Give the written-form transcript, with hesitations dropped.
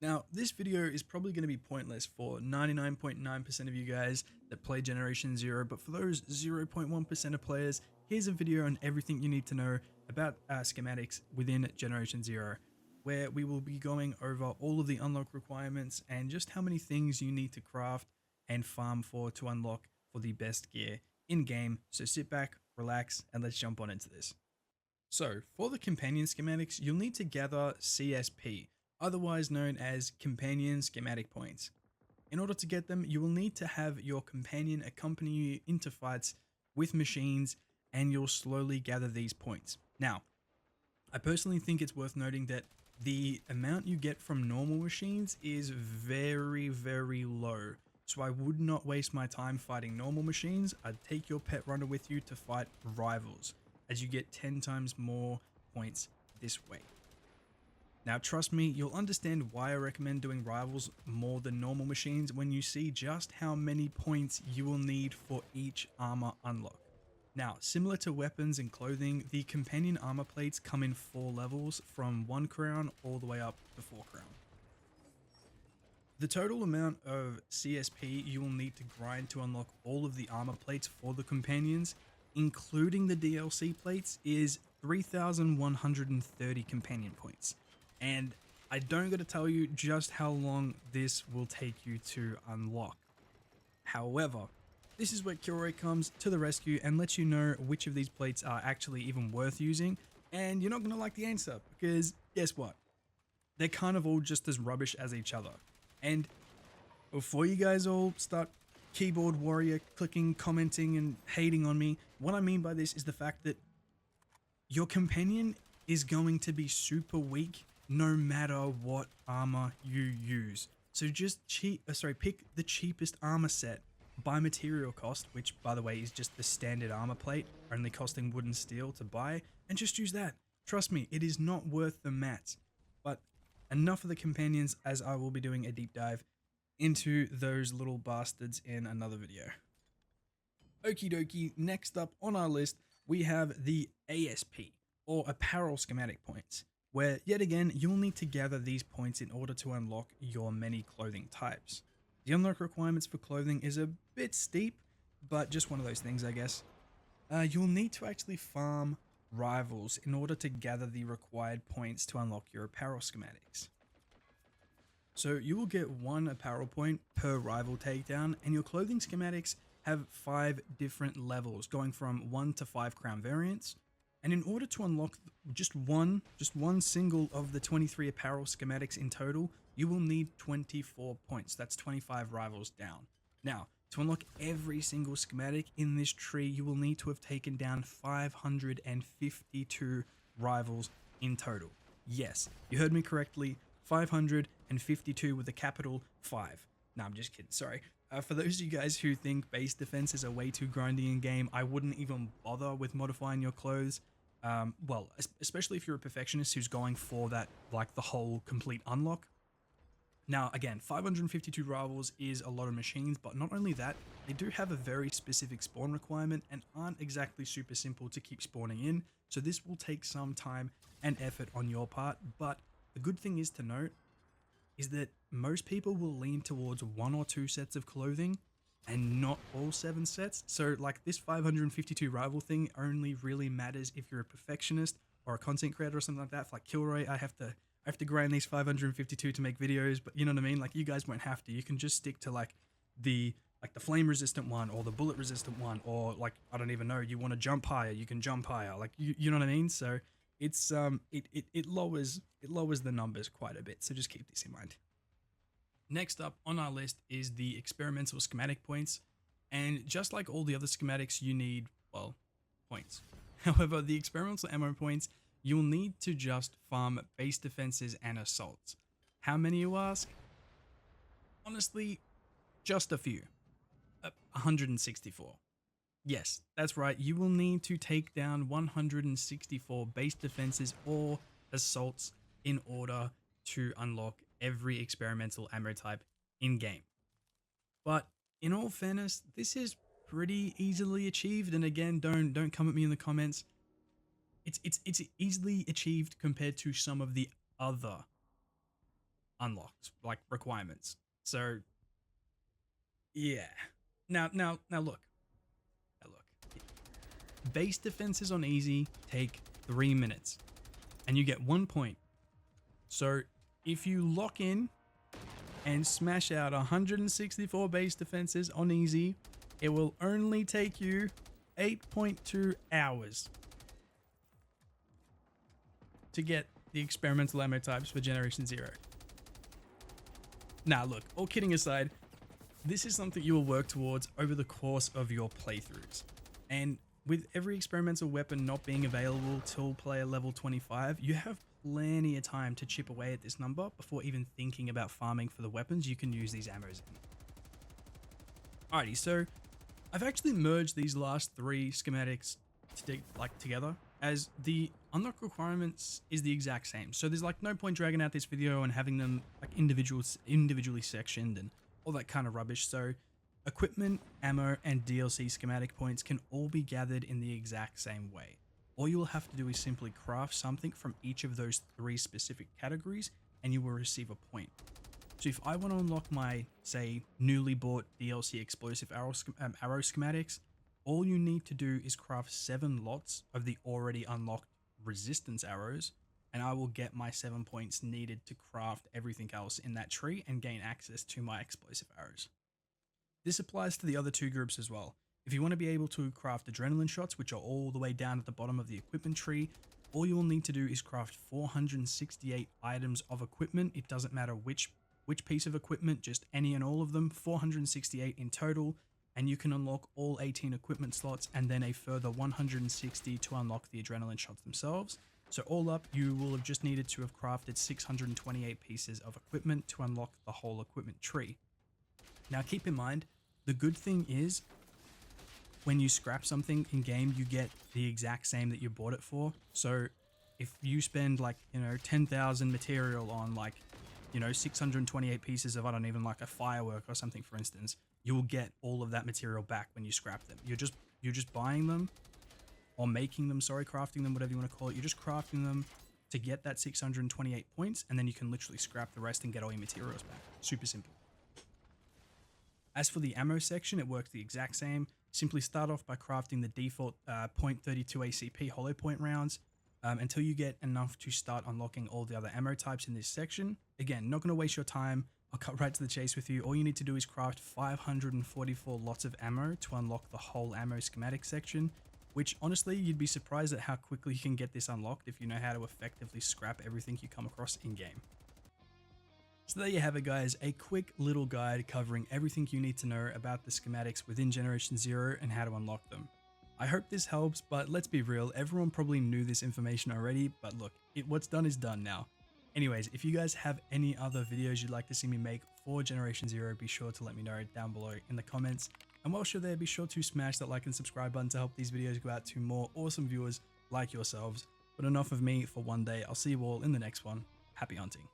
Now, this video is probably going to be pointless for 99.9% of you guys that play Generation Zero, but for those 0.1% of players, here's a video on everything you need to know about schematics within Generation Zero, where we will be going over all of the unlock requirements and just how many things you need to craft and farm for to unlock for the best gear in game. So sit back, relax, and let's jump on into this. So for the companion schematics, you'll need to gather CSP, otherwise known as companion schematic points. In order to get them, you will need to have your companion accompany you into fights with machines, and you'll slowly gather these points. Now, I personally think it's worth noting that the amount you get from normal machines is very, very low. So I would not waste my time fighting normal machines. I'd take your pet runner with you to fight rivals, as you get 10 times more points this way. Now trust me, you'll understand why I recommend doing rivals more than normal machines when you see just how many points you will need for each armor unlock. Now, similar to weapons and clothing, the companion armor plates come in 4 levels from 1 crown all the way up to 4 crown. The total amount of CSP you will need to grind to unlock all of the armor plates for the companions, including the DLC plates, is 3,130 companion points. And I don't got to tell you just how long this will take you to unlock. However, this is where Kilroy comes to the rescue and lets you know which of these plates are actually even worth using, and you're not going to like the answer, because guess what? They're kind of all just as rubbish as each other. And before you guys all start keyboard warrior clicking, commenting, and hating on me, what I mean by this is the fact that your companion is going to be super weak no matter what armor you use. So just pick the cheapest armor set by material cost, which by the way is just the standard armor plate, only costing wood and steel to buy, and just use that. Trust me, it is not worth the mats. But enough of the companions, as I will be doing a deep dive into those little bastards in another video. Okie dokie, next up on our list, we have the ASP, or Apparel Schematic Points, where yet again, you'll need to gather these points in order to unlock your many clothing types. The unlock requirements for clothing is a bit steep, but just one of those things, I guess. You'll need to actually farm rivals in order to gather the required points to unlock your apparel schematics. So you will get 1 apparel point per rival takedown, and your clothing schematics have 5 different levels, going from 1 to 5 crown variants. And in order to unlock just one single of the 23 apparel schematics in total, you will need 24 points. That's 25 rivals down. Now, to unlock every single schematic in this tree, you will need to have taken down 552 rivals in total. Yes, you heard me correctly, 552 with a capital 5. No, I'm just kidding, sorry. For those of you guys who think base defenses are way too grindy in game, I wouldn't even bother with modifying your clothes. Well, especially if you're a perfectionist who's going for that, like the whole complete unlock. Now, again, 552 rivals is a lot of machines, but not only that, they do have a very specific spawn requirement and aren't exactly super simple to keep spawning in, so this will take some time and effort on your part. But the good thing is to note is that most people will lean towards 1 or 2 sets of clothing and not all 7 sets. So like this 552 rival thing only really matters if you're a perfectionist or a content creator or something like that. For like Kilroy, I have to grind these 552 to make videos, but you know what I mean? Like you guys won't have to. You can just stick to like the flame resistant one or the bullet resistant one, or like, I don't even know, you want to jump higher, you can jump higher. Like you know what I mean? So it's it lowers the numbers quite a bit. So just keep this in mind. Next up on our list is the experimental schematic points, and just like all the other schematics, you need, well, points. However, the experimental ammo points, you'll need to just farm base defenses and assaults. How many, you ask? Honestly, just a few. 164. Yes, that's right, you will need to take down 164 base defenses or assaults in order to unlock every experimental ammo type in game. But in all fairness, this is pretty easily achieved, and again, don't come at me in the comments. It's easily achieved compared to some of the other unlocked, like requirements. So yeah. Now look. Now look. Base defenses on easy take 3 minutes and you get 1 point. So if you lock in and smash out 164 base defenses on easy, it will only take you 8.2 hours to get the experimental ammo types for Generation 0. Now look, all kidding aside, this is something you will work towards over the course of your playthroughs. And with every experimental weapon not being available till player level 25, you have plenty of time to chip away at this number before even thinking about farming for the weapons you can use these ammos in. Alrighty, so I've actually merged these last 3 schematics together, as the unlock requirements is the exact same. So there's like no point dragging out this video and having them like individually sectioned and all that kind of rubbish. So equipment, ammo, and DLC schematic points can all be gathered in the exact same way. All you will have to do is simply craft something from each of those 3 specific categories and you will receive a point. So if I want to unlock my, say, newly bought DLC explosive arrow schematics, all you need to do is craft 7 lots of the already unlocked resistance arrows, and I will get my 7 points needed to craft everything else in that tree and gain access to my explosive arrows. This applies to the other 2 groups as well. If you want to be able to craft adrenaline shots, which are all the way down at the bottom of the equipment tree, all you will need to do is craft 468 items of equipment. It doesn't matter which piece of equipment, just any and all of them, 468 in total, and you can unlock all 18 equipment slots and then a further 160 to unlock the adrenaline shots themselves. So all up, you will have just needed to have crafted 628 pieces of equipment to unlock the whole equipment tree. Now keep in mind, the good thing is, when you scrap something in game, you get the exact same that you bought it for. So if you spend 10,000 material on 628 pieces of, I don't even like a firework or something, for instance, you will get all of that material back when you scrap them. You're just buying them or making them, crafting them, whatever you want to call it. You're just crafting them to get that 628 points, and then you can literally scrap the rest and get all your materials back. Super simple. As for the ammo section, it works the exact same. Simply start off by crafting the default .32 ACP hollow point rounds until you get enough to start unlocking all the other ammo types in this section. Again, not going to waste your time. I'll cut right to the chase with you. All you need to do is craft 544 lots of ammo to unlock the whole ammo schematic section, which honestly, you'd be surprised at how quickly you can get this unlocked if you know how to effectively scrap everything you come across in game. So there you have it, guys, a quick little guide covering everything you need to know about the schematics within Generation 0 and how to unlock them. I hope this helps, but let's be real, everyone probably knew this information already, but look, what's done is done now. Anyways, if you guys have any other videos you'd like to see me make for Generation 0, be sure to let me know down below in the comments. And whilst you're there, be sure to smash that like and subscribe button to help these videos go out to more awesome viewers like yourselves. But enough of me for one day. I'll see you all in the next one. Happy hunting.